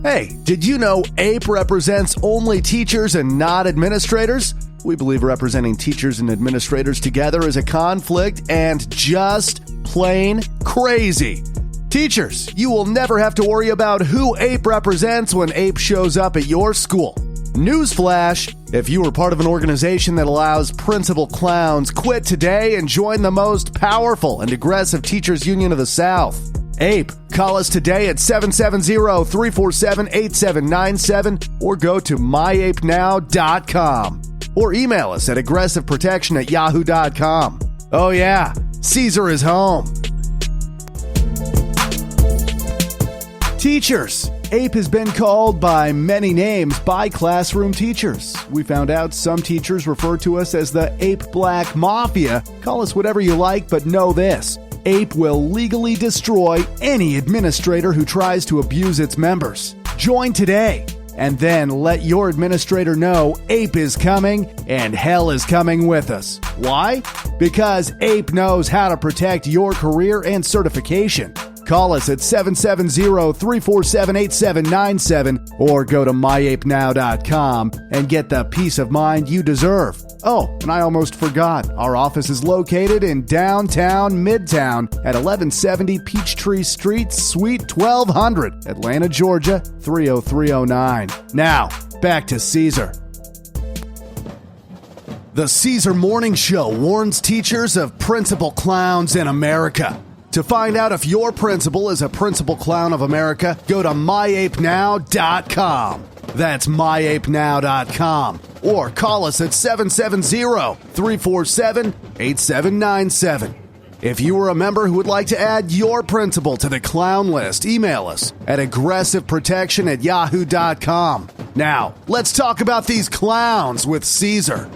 Hey, did you know APE represents only teachers and not administrators? We believe representing teachers and administrators together is a conflict and just plain crazy. Teachers, you will never have to worry about who APE represents when APE shows up at your school. Newsflash, if you are part of an organization that allows principal clowns, quit today and join the most powerful and aggressive teachers union of the South. APE, call us today at 770-347-8797 or go to myapenow.com or email us at aggressiveprotection@yahoo.com. Oh yeah, Caesar is home. Teachers. APE has been called by many names by classroom teachers. We found out some teachers refer to us as the APE Black Mafia. Call us whatever you like, but know this. APE will legally destroy any administrator who tries to abuse its members. Join today, and then let your administrator know APE is coming and hell is coming with us. Why? Because APE knows how to protect your career and certification. Call us at 770-347-8797 or go to myapenow.com and get the peace of mind you deserve. Oh, and I almost forgot. Our office is located in downtown Midtown at 1170 Peachtree Street, Suite 1200, Atlanta, Georgia, 30309. Now, back to Caesar. The Caesar Morning Show warns teachers of principal clowns in America. To find out if your principal is a principal clown of America, go to myapenow.com. That's myapenow.com. Or call us at 770-347-8797. If you are a member who would like to add your principal to the clown list, email us at aggressiveprotection@yahoo.com. Now, let's talk about these clowns with Caesar.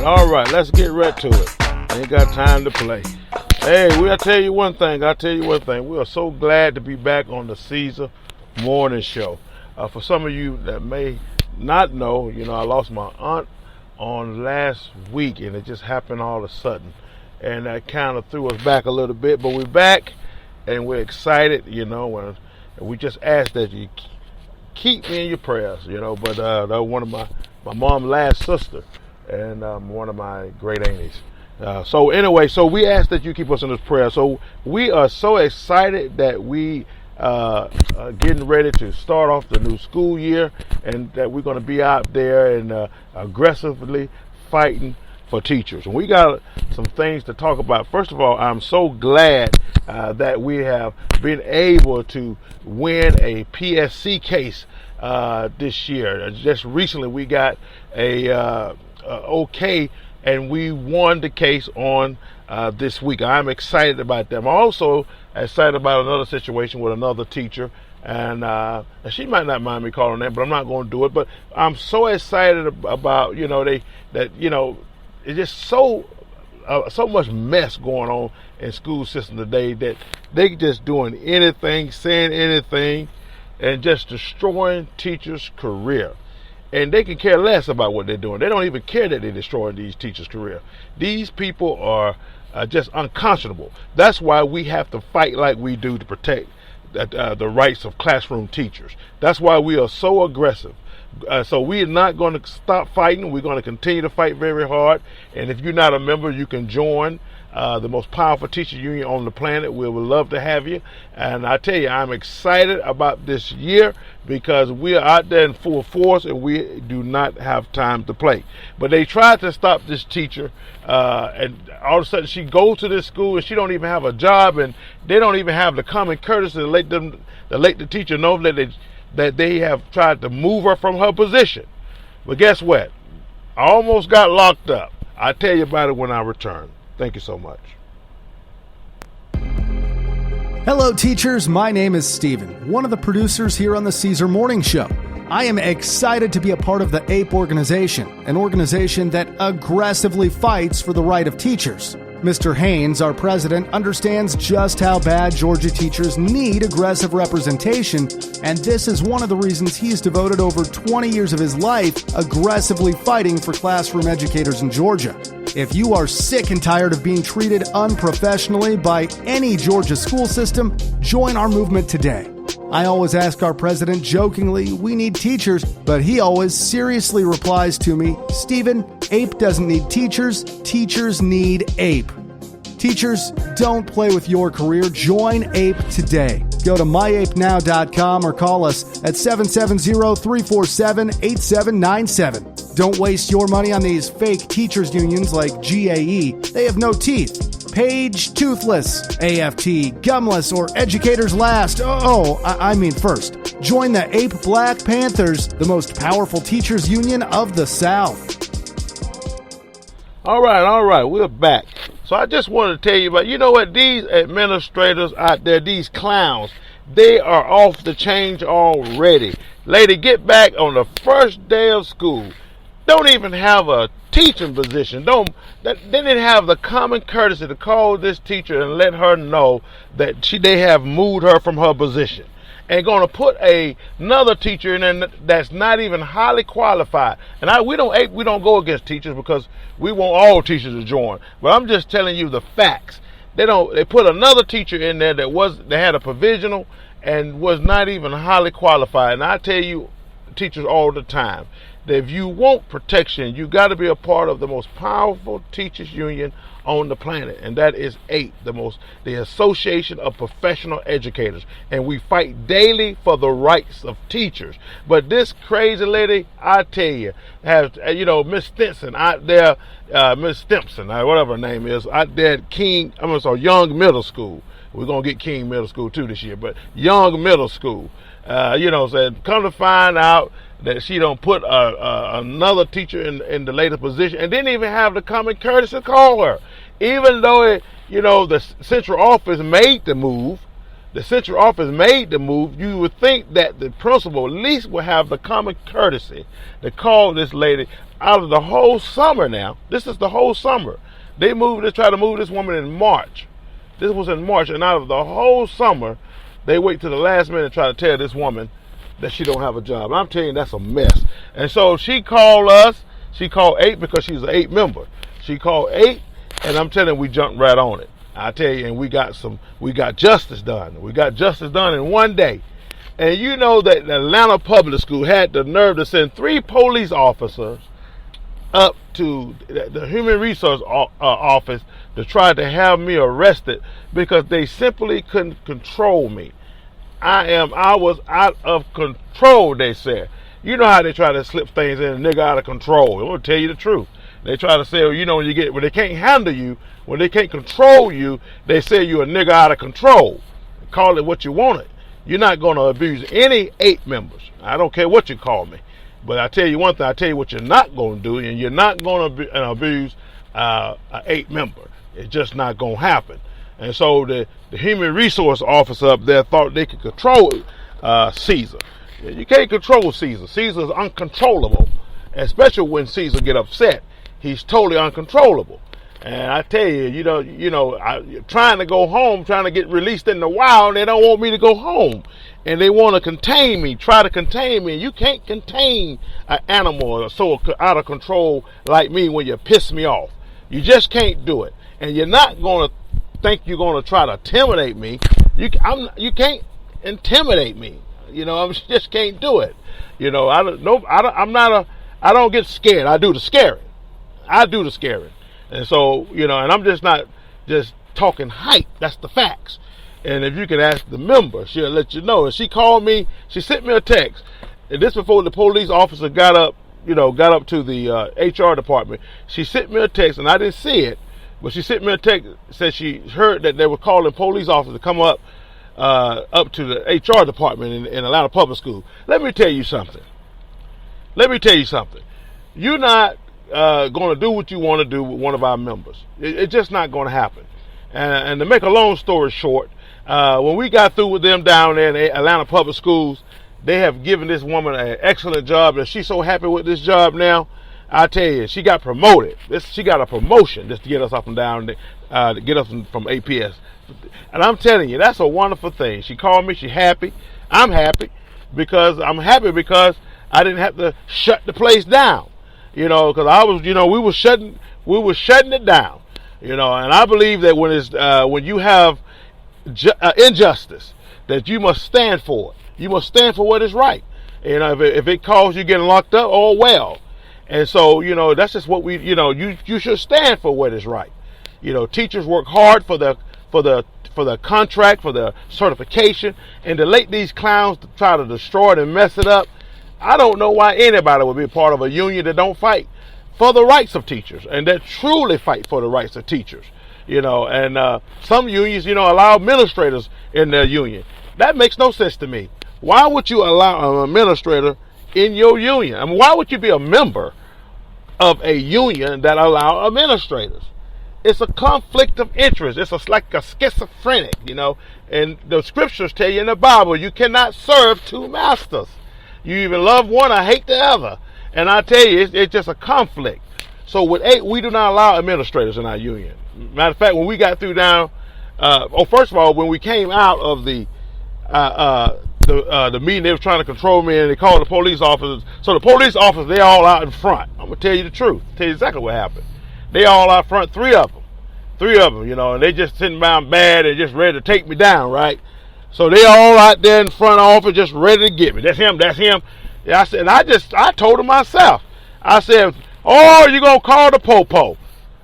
All right. Let's get right to it. Ain't got time to play. Hey, I'll tell you one thing. We are so glad to be back on the Caesar Morning Show. For some of you that may not know, I lost my aunt on last week, and it just happened all of a sudden. And that kind of threw us back a little bit, but we're back, and we're excited, and we just ask that you keep me in your prayers, but that was one of my mom's last sister, and one of my great aunties. So we ask that you keep us in this prayer. So we are so excited that we are getting ready to start off the new school year, and that we're going to be out there and aggressively fighting for teachers. And we got some things to talk about. First of all, I'm so glad that we have been able to win a PSC case this year. Just recently we got a okay, and we won the case on this week. I'm excited about that. I'm also excited about another situation with another teacher, and she might not mind me calling that, but I'm not going to do it. But I'm so excited about it's just so much mess going on in school system today that they just doing anything, saying anything, and just destroying teachers' career. And they can care less about what they're doing. They don't even care that they're destroying these teachers' career. These people are just unconscionable. That's why we have to fight like we do to protect the rights of classroom teachers. That's why we are so aggressive. So we are not going to stop fighting. We're going to continue to fight very hard. And if you're not a member, you can join the most powerful teacher union on the planet. We would love to have you. And I tell you, I'm excited about this year because we are out there in full force and we do not have time to play. But they tried to stop this teacher, and all of a sudden she goes to this school and she don't even have a job, and they don't even have the common courtesy to let the teacher know that they have tried to move her from her position. But guess what? I almost got locked up. I'll tell you about it when I return. Thank you so much. Hello, teachers. My name is Steven, one of the producers here on the Caesar Morning Show. I am excited to be a part of the APE organization, an organization that aggressively fights for the right of teachers. Mr. Haynes, our president, understands just how bad Georgia teachers need aggressive representation, and this is one of the reasons he's devoted over 20 years of his life aggressively fighting for classroom educators in Georgia. If you are sick and tired of being treated unprofessionally by any Georgia school system, join our movement today. I always ask our president jokingly, we need teachers, but he always seriously replies to me, Steven, APE doesn't need teachers, teachers need APE. Teachers, don't play with your career. Join APE today. Go to myapenow.com or call us at 770-347-8797. Don't waste your money on these fake teachers unions like GAE. They have no teeth. Page Toothless, AFT, Gumless, or Educators Last. I mean first. Join the APE Black Panthers, the most powerful teachers union of the South. All right, we're back. So I just wanted to tell you about, you know what, these administrators out there, these clowns, they are off the change already. Lady, get back on the first day of school. Don't even have a teaching position. They didn't have the common courtesy to call this teacher and let her know that they have moved her from her position. And going to put another teacher in there that's not even highly qualified. And we don't go against teachers because we want all teachers to join. But I'm just telling you the facts. They put another teacher in there that had a provisional and was not even highly qualified. And I tell you, teachers all the time, that if you want protection, you got to be a part of the most powerful teachers union on the planet, and that is APE, the Association of Professional Educators, and we fight daily for the rights of teachers. But this crazy lady, I tell you, has Miss Stinson out there, Miss Stimpson, whatever her name is, out there at Young Middle School. We're gonna get King Middle School too this year, but Young Middle School, said come to find out that she don't put another teacher in the later position, and didn't even have the common courtesy to call her, even though the central office made the move. You would think that the principal at least would have the common courtesy to call this lady out of the whole summer. Now this is the whole summer. They try to move this woman in March. This was in March, and out of the whole summer, they wait to the last minute to try to tell this woman that she don't have a job. I'm telling you, that's a mess. And so she called us. She called APE because she's an APE member. She called APE, and I'm telling you, we jumped right on it. I tell you, and we got justice done. We got justice done in one day. And you know that the Atlanta Public School had the nerve to send 3 police officers up to the Human Resource Office to try to have me arrested because they simply couldn't control me. I was out of control, they said. You know how they try to slip things in, a nigga out of control. I'm going to tell you the truth. They try to say, when they can't handle you, when they can't control you, they say you're a nigga out of control. Call it what you want it. You're not going to abuse any APE members. I don't care what you call me. But I tell you one thing, I tell you what you're not going to do, and you're not going to abuse an APE member. It's just not going to happen. And so the Human Resource Officer up there thought they could control Caesar. You can't control Caesar. Caesar's uncontrollable, especially when Caesar get upset. He's totally uncontrollable. And I tell you, I'm trying to go home, trying to get released in the wild, they don't want me to go home. And they want to contain me, try to contain me. You can't contain an animal so out of control like me when you piss me off. You just can't do it. And you're not going to think you're going to try to intimidate me. You can't intimidate me. I just can't do it. I don't get scared. I do the scaring. And so, and I'm just not just talking hype. That's the facts. And if you can ask the member, she'll let you know. And she called me, she sent me a text. And this before the police officer got up to the HR department. She sent me a text, and I didn't see it, but she sent me a text, said she heard that they were calling police officers to come up to the HR department in Atlanta Public School. Let me tell you something. You're not going to do what you want to do with one of our members. It's just not going to happen. And to make a long story short, When we got through with them down there in Atlanta Public Schools, they have given this woman an excellent job, and she's so happy with this job now. I tell you, she got promoted. She got a promotion just to get us up and down, to get us from APS. And I'm telling you, that's a wonderful thing. She called me. She's happy. I'm happy because I didn't have to shut the place down. Because I was, we were shutting it down. And I believe that when you have injustice, that you must stand for it. You must stand for what is right. If it calls you getting locked up, oh well. And so, that's just what you should stand for what is right. Teachers work hard for the contract, for the certification, and to let these clowns to try to destroy it and mess it up. I don't know why anybody would be a part of a union that don't fight for the rights of teachers and that truly fight for the rights of teachers. And some unions, allow administrators in their union. That makes no sense to me. Why would you allow an administrator in your union? I mean, why would you be a member of a union that allow administrators? It's a conflict of interest. It's like a schizophrenic, And the scriptures tell you in the Bible, you cannot serve two masters. You even love one or hate the other. And I tell you, it's just a conflict. So with 8, we do not allow administrators in our union. Matter of fact, when we got through down, first of all, when we came out of the meeting, they were trying to control me, and they called the police officers. So the police officers, they all out in front. I'm gonna tell you the truth. Tell you exactly what happened. They all out front, three of them, and they just sitting down bad and just ready to take me down, right? So they all out there in front office, just ready to get me. That's him. Yeah, I said, I told him myself. I said, oh, you gonna call the popo?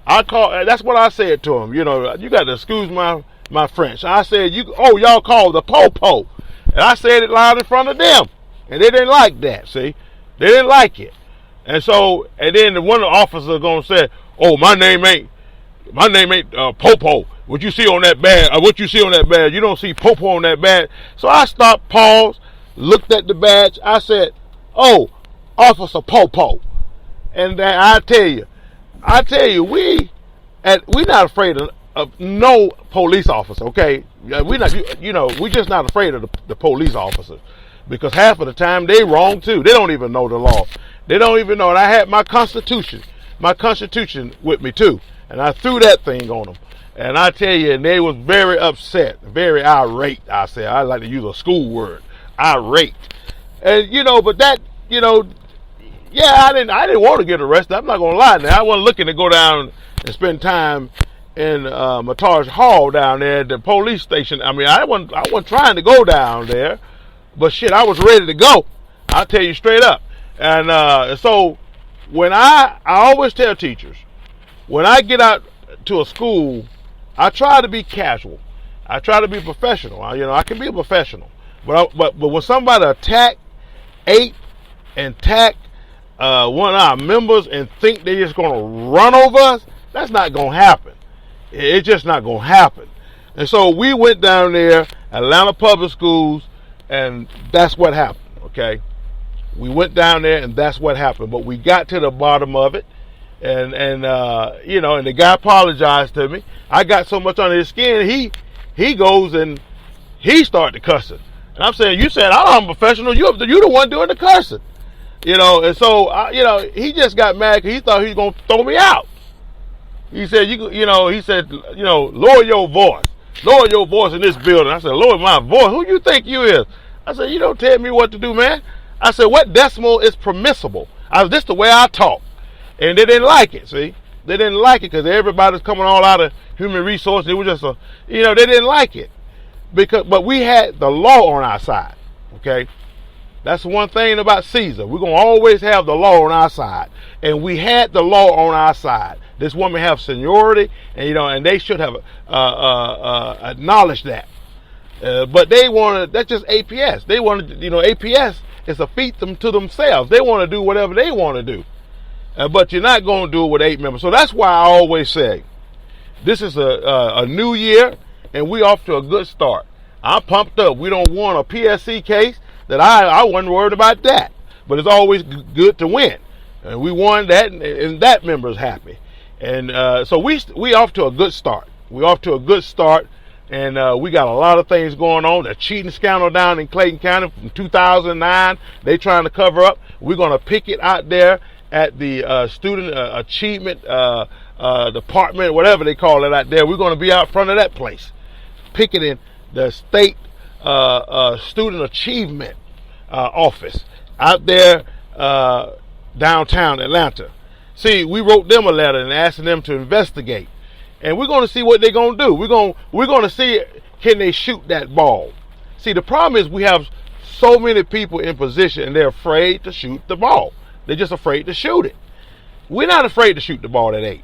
That's what I said to him. You got to excuse my French. I said, y'all call the popo. And I said it loud in front of them. And they didn't like that, see? They didn't like it. And then one of the officers gonna say, oh, my name ain't Popo. What you see on that badge, you don't see Popo on that badge. So I stopped, paused, looked at the badge. I said, oh, Officer Popo. And then I tell you, we're not afraid of no police officer, okay? We're just not afraid of the police officers, because half of the time they wrong too. They don't even know the law. They don't even know. And I had my Constitution with me too, and I threw that thing on them. And I tell you, and they was very upset, very irate. I like to use a school word, irate. And but that, yeah, I didn't want to get arrested. I'm not gonna lie. Now I wasn't looking to go down and spend time in Matar's Hall down there at the police station. I mean, I wasn't trying to go down there, but shit, I was ready to go. I'll tell you straight up. And so when I always tell teachers, when I get out to a school, I try to be casual. I try to be professional. I can be a professional, but when somebody attack 8 and attack one of our members and think they're just going to run over us, that's not going to happen. It's just not going to happen. And so we went down there, Atlanta Public Schools, and that's what happened, okay? We went down there, and that's what happened. But we got to the bottom of it, and and the guy apologized to me. I got so much under his skin, he goes and he started cussing. And I'm saying, you said I'm a professional. You the one doing the cussing. And so, he just got mad because he thought he was going to throw me out. He said, lower your voice. Lower your voice in this building. I said, lower my voice? Who you think you is? I said, you don't tell me what to do, man. I said, what decimal is permissible? This the way I talk. And they didn't like it, see? They didn't like it because everybody's coming all out of human resources. It was just they didn't like it. But we had the law on our side, okay? That's one thing about Caesar. We're going to always have the law on our side. And we had the law on our side. This woman have seniority, and they should have acknowledged that. But they wanted, that's just APS. They wanted, APS is a feat to themselves. They want to do whatever they want to do. But you're not going to do it with 8 members. So that's why I always say, this is a new year, and we off to a good start. I'm pumped up. We don't want a PSC case. That I wasn't worried about that, but it's always good to win, and we won that, and that member's happy, and so we off to a good start. We off to a good start, And we got a lot of things going on. The cheating scandal down in Clayton County from 2009, they trying to cover up. We're going to picket out there at the Student Achievement Department, whatever they call it out there. We're going to be out front of that place, picketing the state Student Achievement Office out there downtown Atlanta. See, we wrote them a letter and asking them to investigate. And we're going to see what they're going to do. We're going to see, can they shoot that ball? See, the problem is we have so many people in position and they're afraid to shoot the ball. They're just afraid to shoot it. We're not afraid to shoot the ball at 8.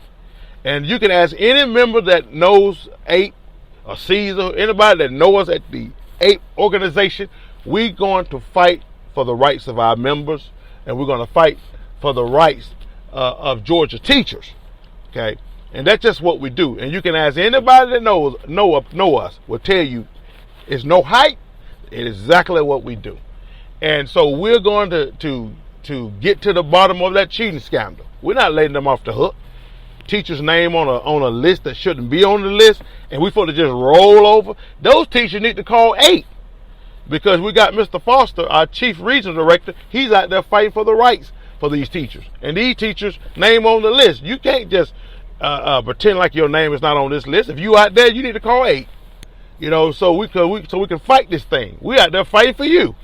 And you can ask any member that knows 8 or Caesar, anybody that knows us at the 8 organization, we're going to fight for the rights of our members, and we're going to fight for the rights of Georgia teachers. Okay? And that's just what we do. And you can ask anybody that know us will tell you it's no hype. It is exactly what we do. And so we're going to get to the bottom of that cheating scandal. We're not letting them off the hook. Teachers' name on a list that shouldn't be on the list, and we supposed to just roll over. Those teachers need to call 8, because we got Mr. Foster, our chief regional director. He's out there fighting for the rights for these teachers, and these teachers' name on the list. You can't just pretend like your name is not on this list. If you out there, you need to call 8. So we can fight this thing. We out there fighting for you.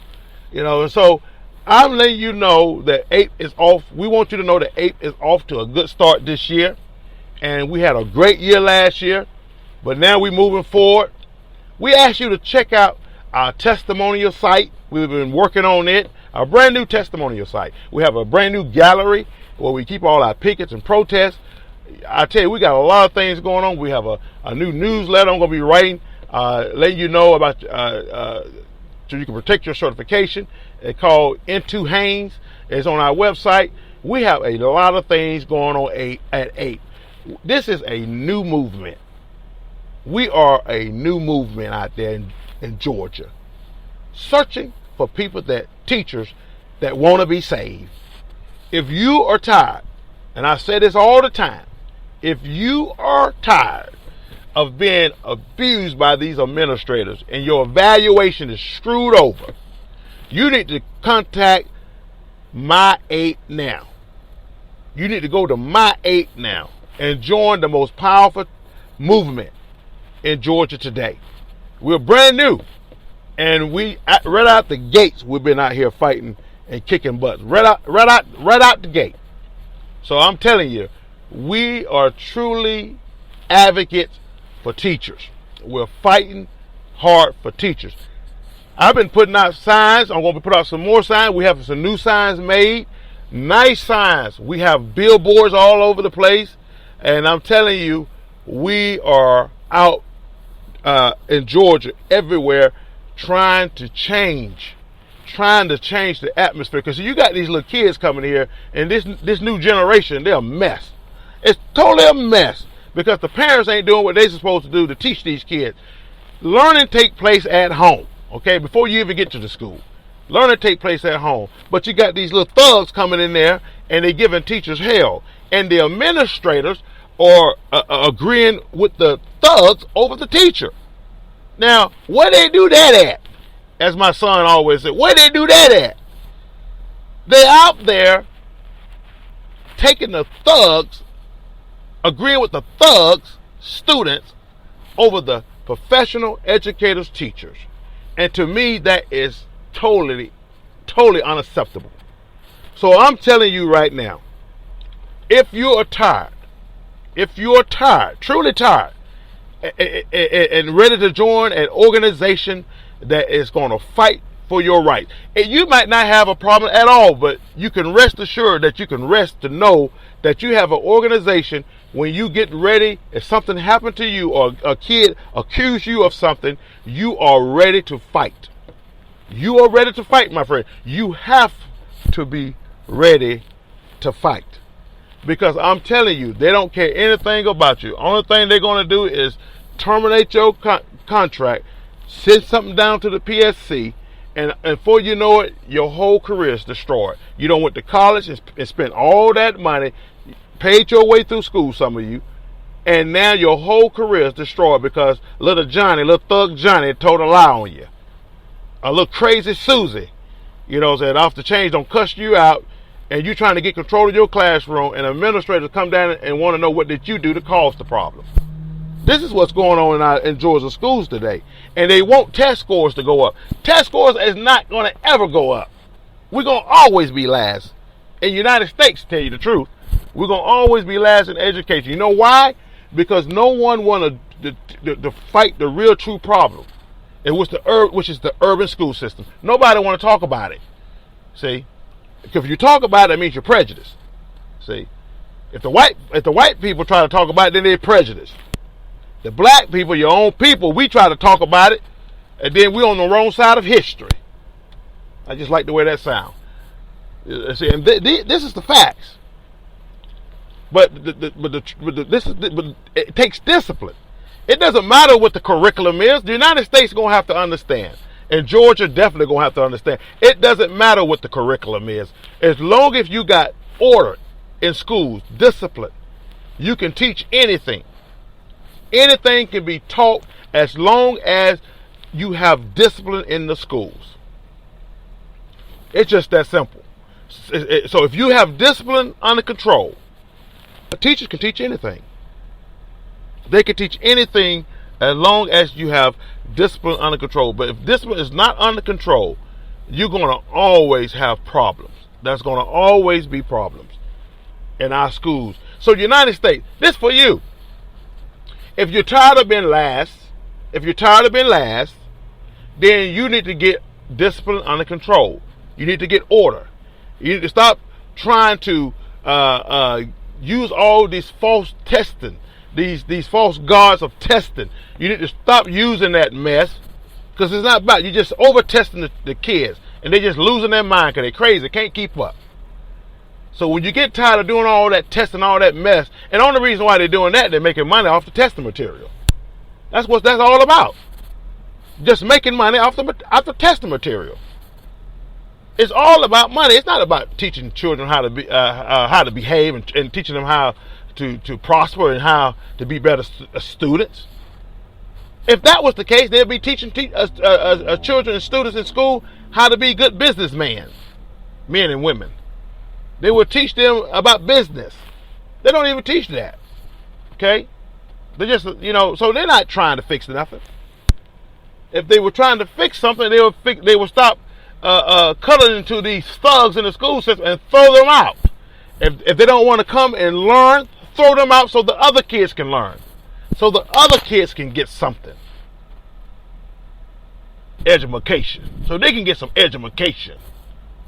And so I'm letting you know that 8 is off. We want you to know that 8 is off to a good start this year. And we had a great year last year, but now we're moving forward. We ask you to check out our testimonial site. We've been working on it, a brand new testimonial site. We have a brand new gallery where we keep all our pickets and protests. I tell you, we got a lot of things going on. We have a new newsletter I'm going to be writing, letting you know about so you can protect your certification. It's called Into Haynes. It's on our website. We have a lot of things going on at 8. This is a new movement. We are a new movement out there in Georgia, searching for teachers that want to be saved. If you are tired, and I say this all the time, if you are tired of being abused by these administrators and your evaluation is screwed over, you need to contact My 8 now. You need to go to My 8 now and join the most powerful movement in Georgia today. We're brand new, and right out the gates, we've been out here fighting and kicking butts. Right out the gate. So I'm telling you, we are truly advocates for teachers. We're fighting hard for teachers. I've been putting out signs. I'm going to put out some more signs. We have some new signs made. Nice signs. We have billboards all over the place. And I'm telling you, we are out in Georgia, everywhere, trying to change the atmosphere. Because you got these little kids coming here, and this new generation, they're a mess. It's totally a mess because the parents ain't doing what they're supposed to do to teach these kids. Learning take place at home, okay, before you even get to the school. Learning take place at home. But you got these little thugs coming in there, and they're giving teachers hell. And the administrators are agreeing with the thugs over the teacher. Now, where they do that at? As my son always said, where they do that at? They're out there taking the thugs, agreeing with the thugs, students, over the professional educators, teachers. And to me, that is totally unacceptable. So I'm telling you right now, if you are tired, truly tired, and ready to join an organization that is going to fight for your rights, and you might not have a problem at all, but you can rest assured that you can rest to know that you have an organization. When you get ready, if something happened to you or a kid accuse you of something, you are ready to fight. You are ready to fight, my friend. You have to be ready to fight. Because I'm telling you, they don't care anything about you. Only thing they're going to do is terminate your contract, send something down to the PSC, and before you know it, your whole career is destroyed. You don't went to college and spent all that money, paid your way through school, some of you, And now your whole career is destroyed because little thug Johnny told a lie on you. A little crazy Susie, said off the change don't cuss you out, and you trying to get control of your classroom, and administrators come down and want to know what did you do to cause the problem. This is what's going on in Georgia schools today. And they want test scores to go up. Test scores is not going to ever go up. We're going to always be last. In the United States, to tell you the truth, we're going to always be last in education. You know why? Because no one wanted to fight the real true problem, which is the urban school system. Nobody want to talk about it. See? Because if you talk about it, that means you're prejudiced. See? If the white people try to talk about it, then they're prejudiced. The black people, your own people, we try to talk about it, and then we're on the wrong side of history. I just like the way that sounds. See, and this is the facts. But it takes discipline. It doesn't matter what the curriculum is. The United States is going to have to understand. And Georgia definitely going to have to understand. It doesn't matter what the curriculum is. As long as you got order in schools, discipline, you can teach anything. Anything can be taught as long as you have discipline in the schools. It's just that simple. So if you have discipline under control, a teacher can teach anything. They can teach anything as long as you have discipline under control. But if discipline is not under control, you're going to always have problems. There's going to always be problems in our schools. So the United States, this for you. If you're tired of being last, then you need to get discipline under control. You need to get order. You need to stop trying to use all these false testing, these false gods of testing. You need to stop using that mess, because it's not about, you're just over testing the kids, and they're just losing their mind because they're crazy, can't keep up. So when you get tired of doing all that testing, all that mess, and the only reason why they're doing that, they're making money off the testing material. That's what that's all about. Just making money off the testing material. It's all about money. It's not about teaching children how to behave and teaching them how to prosper and how to be better students. If that was the case, they'd be teaching children and students in school how to be good businessmen, men and women. They would teach them about business. They don't even teach that. Okay? They just, so they're not trying to fix nothing. If they were trying to fix something, they would stop cutting into these thugs in the school system and throw them out. If they don't want to come and learn, throw them out so the other kids can learn. So the other kids can get something. Education. So they can get some education.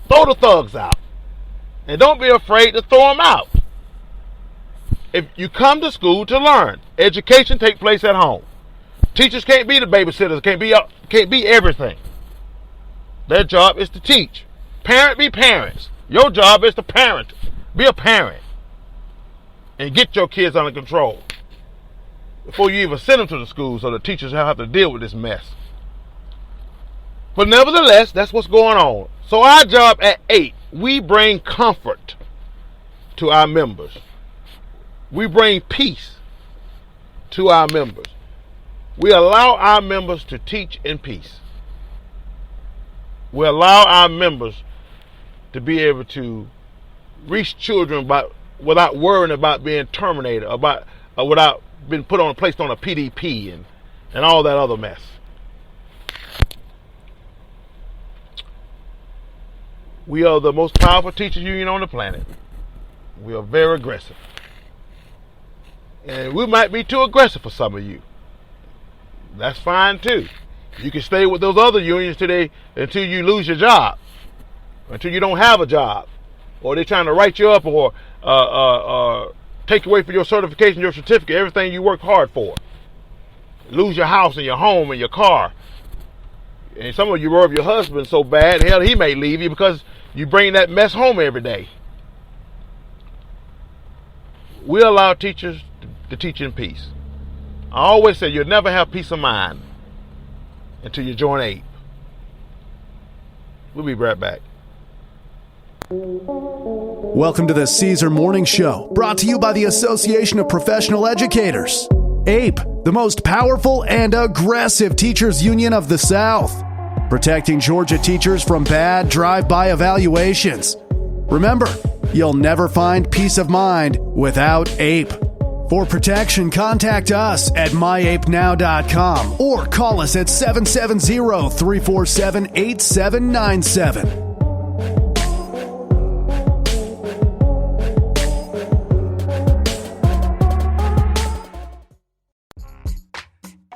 Throw the thugs out. And don't be afraid to throw them out. If you come to school to learn, education takes place at home. Teachers can't be the babysitters, can't be everything. Their job is to teach. Parent be parents. Your job is to parent. Be a parent. And get your kids under control before you even send them to the school, so the teachers have to deal with this mess. But nevertheless, that's what's going on. So our job at 8, we bring comfort to our members. We bring peace to our members. We allow our members to teach in peace. We allow our members to be able to reach children without worrying about being terminated, without being placed on a PDP and all that other mess. We are the most powerful teachers union on the planet. We are very aggressive. And we might be too aggressive for some of you. That's fine too. You can stay with those other unions until you lose your job, until you don't have a job, or they're trying to write you up or take away from your certification, your certificate, everything you worked hard for. Lose your house and your home and your car. And some of you love your husband so bad, hell, he may leave you because you bring that mess home every day. We allow teachers to teach in peace. I always say you'll never have peace of mind until you join APE. We'll be right back. Welcome to the Caesar Morning Show, brought to you by the Association of Professional Educators. APE, the most powerful and aggressive teachers union of the South, protecting Georgia teachers from bad drive-by evaluations. Remember, you'll never find peace of mind without APE. For protection, contact us at myapenow.com or call us at 770-347-8797.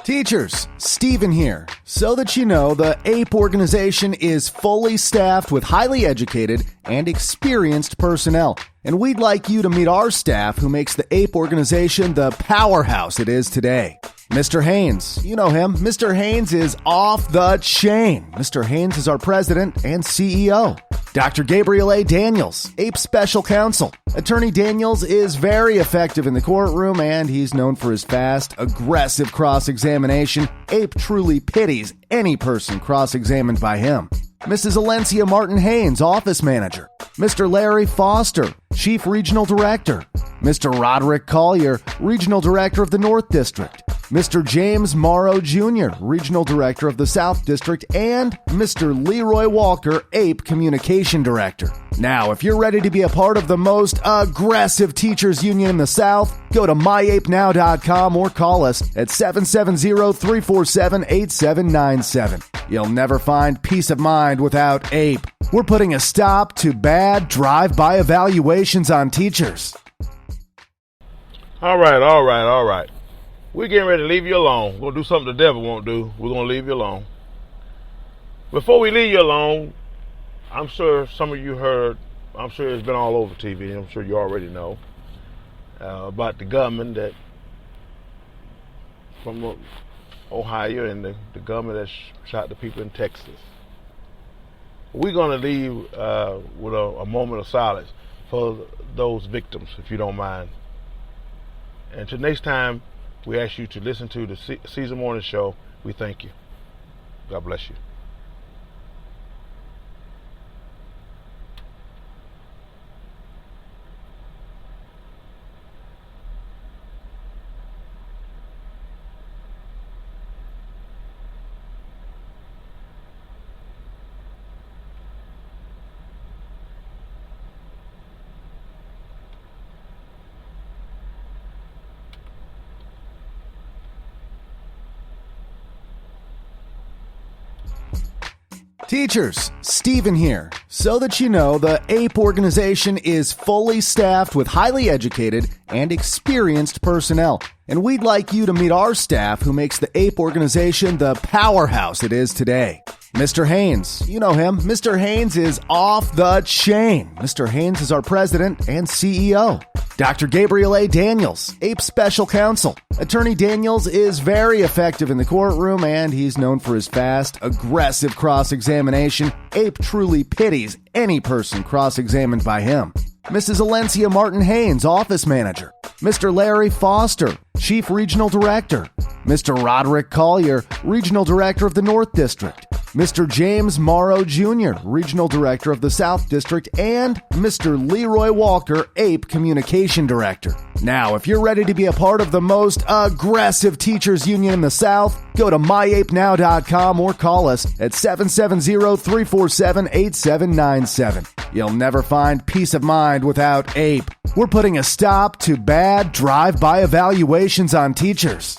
Teachers, Stephen here. So that you know, the APE organization is fully staffed with highly educated and experienced personnel. And we'd like you to meet our staff who makes the APE organization the powerhouse it is today. Mr. Haynes, you know him. Mr. Haynes is off the chain. Mr. Haynes is our president and CEO. Dr. Gabriel A. Daniels, APE Special Counsel. Attorney Daniels is very effective in the courtroom, and he's known for his fast, aggressive cross-examination. APE truly pities any person cross-examined by him. Mrs. Alencia Martin Haynes, Office Manager. Mr. Larry Foster, Chief Regional Director. Mr. Roderick Collier, Regional Director of the North District. Mr. James Morrow Jr., Regional Director of the South District, and Mr. Leroy Walker, APE Communication Director. Now, if you're ready to be a part of the most aggressive teachers union in the South, go to myapenow.com or call us at 770-347-8797. You'll never find peace of mind without APE. We're putting a stop to bad drive-by evaluations on teachers. All right. We're getting ready to leave you alone. We're going to do something the devil won't do. We're going to leave you alone. Before we leave you alone, I'm sure some of you heard, I'm sure it's been all over TV, I'm sure you already know, about the gunman that from Ohio and the gunman that shot the people in Texas. We're going to leave with a moment of silence for those victims, if you don't mind. And till next time, we ask you to listen to the Caesar Morning Show. We thank you. God bless you. Teachers, Stephen here. So that you know, the APE organization is fully staffed with highly educated and experienced personnel. And we'd like you to meet our staff who makes the APE organization the powerhouse it is today. Mr. Haynes, you know him. Mr. Haynes is off the chain. Mr. Haynes is our president and CEO. Dr. Gabriel A. Daniels, APE Special Counsel. Attorney Daniels is very effective in the courtroom, and he's known for his fast, aggressive cross-examination. APE truly pities any person cross-examined by him. Mrs. Alencia Martin Haynes, Office Manager. Mr. Larry Foster, Chief Regional Director. Mr. Roderick Collier, Regional Director of the North District. Mr. James Morrow Jr., Regional Director of the South District, and Mr. Leroy Walker, APE Communication Director. Now, if you're ready to be a part of the most aggressive teachers union in the South, go to myapenow.com or call us at 770-347-8797. You'll never find peace of mind without APE. We're putting a stop to bad drive-by evaluations on teachers.